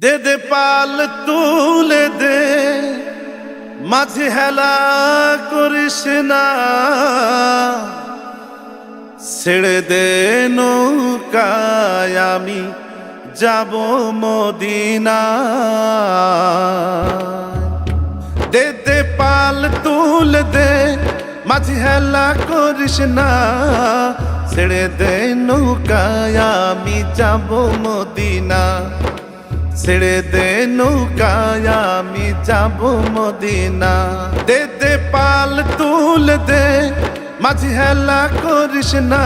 দে দে পাল তুলে দে, মাঝে হেলা করিস না, ছেড়ে দে নৌকায় আমি যাব মদিনা। দে দে পাল তুলে দে, মাঝে হেলা করিস না, ছেড়ে দে নৌকায় আমি যাব মদিনা। ছেড়ে দে নৌকায় আমি যাব মদিনা। দে দে পাল তুলে দে, মাঝি হেলা করিস না,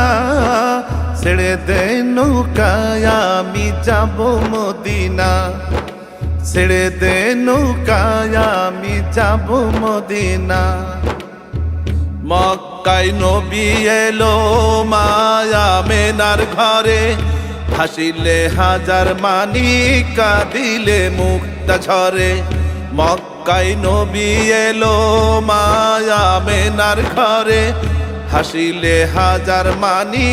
ছেড়ে দে নৌকায় আমি যাব মদিনা। ছেড়ে দে নৌকায় আমি যাব মদিনা। মক্কায় নবী এলো মায়া মেনার ঘরে, হাসিলে হাজার মানি কাঁদিলে মুক্তা ঝরে। মক্কায় নবী এলো মায়া মেনার ঘরে, হাসিলে হাজার মানি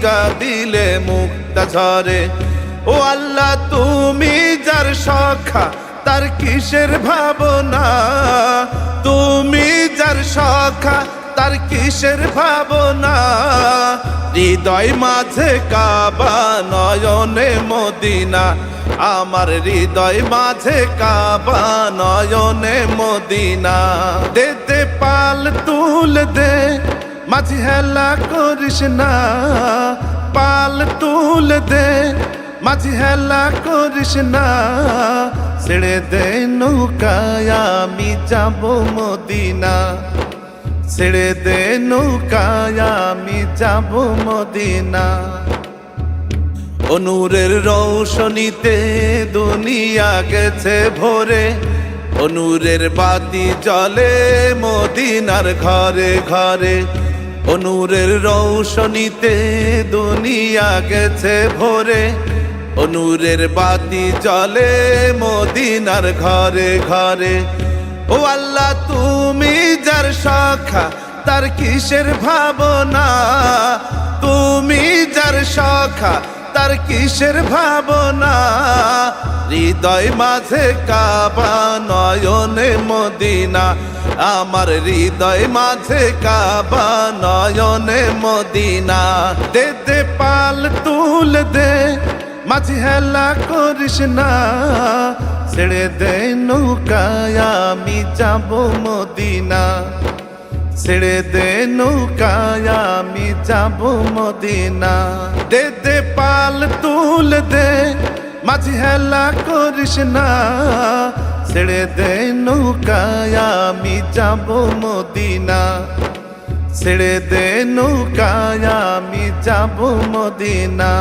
কাঁদিলে মুক্তা ঝরে। ও আল্লাহ তুমি যার সখা তার কিসের ভাবনা, তুমি যার সখা তার কিসের ভাবনা। হৃদয় মাঝে কাবা নয়নে মদিনা, আমার হৃদয় মাঝে কাবা নয়নে মদিনা। দে দে পাল তুলে দে, মাঝি হেলা করিস না, পাল তুলে দে, মাঝি হেলা করিস না, ছেড়ে দে নৌকায় আমি যাব মদিনা। ছেড়ে দে নৌকায় আমি যাব মদিনা। ও নূরের রৌশনীতে দুনিয়া গেছে ভরে, ও নূরের বাতি জ্বলে মদিনার ঘরে ঘরে। ও নূরের রৌশনীতে দুনিয়া গেছে ভরে, ও নূরের বাতি জ্বলে মদিনার ঘরে ঘরে। ও আল্লাহ তুমি যার সখা তার কিসের ভাবনা, তুমি যার সখা তার কিসের ভাবনা। হৃদয় মাঝে কাবা নয়নে মদিনা, আমার হৃদয় মাঝে কাবা নয়নে মদিনা। দে দে পাল তুলে দে, মাঝি হেলা করিস না, ছেড়ে দে নৌকায় আমি যাব মদিনা। ছেড়ে দে নৌকায় আমি যাব মদিনা। দে দে পাল তুলে দে, মাঝি হেলা করিস না, ছেড়ে দে নৌকায় আমি যাব মদিনা। ছেড়ে দে নৌকায় আমি যাব মদিনা।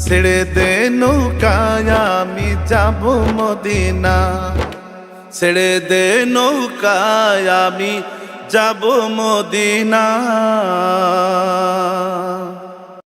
ছেড়ে দে নৌকায় আমি যাব মদিনা। ছেড়ে দে নৌকায় আমি যাব মদিনা।